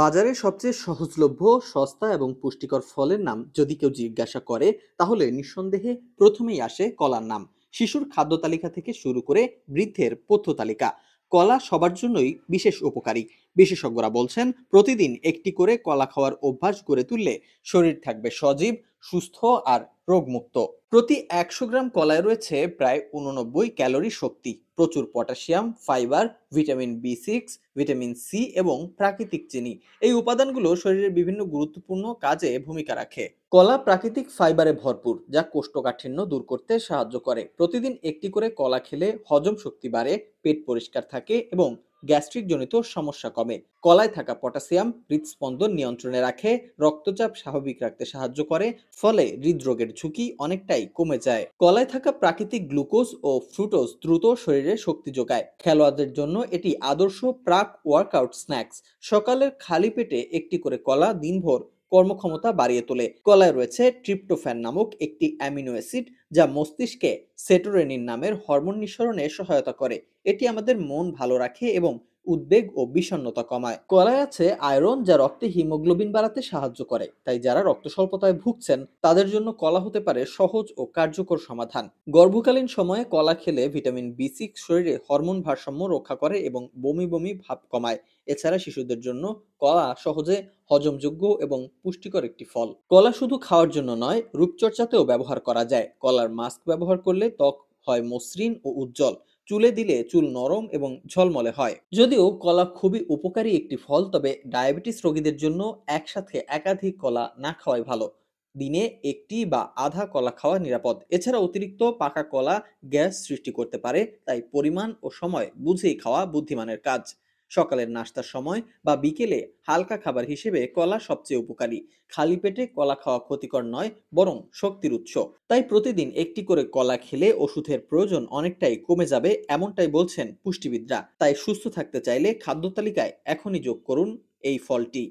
বাজারে সবচেয়ে সহজলভ্য, সস্তা এবং পুষ্টিকর ফলের নাম যদি কেউ জিজ্ঞাসা করে, তাহলে নিঃসন্দেহে প্রথমেই আসে কলার নাম। শিশুর খাদ্য তালিকা থেকে শুরু করে বৃদ্ধের পথ্য তালিকা, কলা সবার জন্যই বিশেষ উপকারী। বিশেষজ্ঞরা বলছেন, প্রতিদিন একটি করে কলা খাওয়ার অভ্যাস গড়ে তুললে শরীর থাকবে সজীব, সুস্থ আর রোগমুক্ত। প্রতি ১০০ গ্রাম কলায় রয়েছে প্রায় ৮৯ ক্যালোরি শক্তি, প্রচুর পটাশিয়াম, ফাইবার, ভিটামিন বি6, ভিটামিন সি এবং প্রাকৃতিক চিনি। এই উপাদানগুলো শরীরের বিভিন্ন গুরুত্বপূর্ণ কাজে ভূমিকা রাখে। কলা প্রাকৃতিক ফাইবারে ভরপুর, যা কোষ্ঠকাঠিন্য দূর করতে সাহায্য করে। প্রতিদিন একটি করে কলা খেলে হজম শক্তি বাড়ে, পেট পরিষ্কার থাকে এবং গ্যাস্ট্রিক জনিত সমস্যা কমে। কলায় থাকা পটাশিয়াম হৃদস্পন্দন নিয়ন্ত্রণে রাখে, রক্তচাপ স্বাভাবিক রাখতে সাহায্য করে, ফলে হৃদরোগের ঝুঁকি অনেকটাই কমে যায়। কলায় থাকা প্রাকৃতিক গ্লুকোজ ও ফ্রুটোজ দ্রুত শরীরে শক্তি যোগায়। খেলোয়াড়দের জন্য এটি আদর্শ প্রাক ওয়ার্কআউট স্ন্যাক্স। সকালের খালি পেটে একটি করে কলা দিনভর কর্মক্ষমতা বাড়িয়ে তোলে। কলায় রয়েছে ট্রিপ্টোফ্যান নামক একটি অ্যামিনো অ্যাসিড, যা মস্তিষ্কে সেটোরেনিন নামের হরমোন নিঃসরণে সহায়তা করে। এটি আমাদের মন ভালো রাখে এবং উদ্বেগ ও বিষণ্ণতা কমায়। কলায় আছে আয়রন, যা রক্তে হিমোগ্লোবিন বাড়াতে সাহায্য করে। তাই যারা রক্ত স্বল্পতায় ভুগছেন, তাদের জন্য কলা হতে পারে সহজ ও কার্যকর সমাধান। গর্ভকালীন সময়ে কলা খেলে ভিটামিন বি6 শরীরে হরমোন ভারসাম্য রক্ষা করে এবং বমি বমি ভাব কমায়। এছাড়া শিশুদের জন্য কলা সহজে হজমযোগ্য এবং পুষ্টিকর একটি ফল। কলা শুধু খাওয়ার জন্য নয়, রূপচর্চাতেও ব্যবহার করা যায়। কলার মাস্ক ব্যবহার করলে ত্বক হয় মসৃণ ও উজ্জ্বল। চুলে দিলে চুল নরম এবং ঝলমলে হয়। যদিও কলা খুবই উপকারী একটি ফল, তবে ডায়াবেটিস রোগীদের জন্য একসাথে একাধিক কলা না খাওয়াই ভালো। দিনে একটি বা আধা কলা খাওয়া নিরাপদ। এছাড়া অতিরিক্ত পাকা কলা গ্যাস সৃষ্টি করতে পারে, তাই পরিমাণ ও সময় বুঝেই খাওয়া বুদ্ধিমানের কাজ। সকালের নাস্তার সময় বা বিকেলে হালকা খাবার হিসেবে কলা সবচেয়ে উপকারী। খালি পেটে কলা খাওয়া ক্ষতিকর নয়, বরং শক্তির উৎস। তাই প্রতিদিন একটি করে কলা খেলে ওষুধের প্রয়োজন অনেকটাই কমে যাবে, এমনটাই বলছেন পুষ্টিবিদরা। তাই সুস্থ থাকতে চাইলে খাদ্য তালিকায় এখনই যোগ করুন এই ফলটি।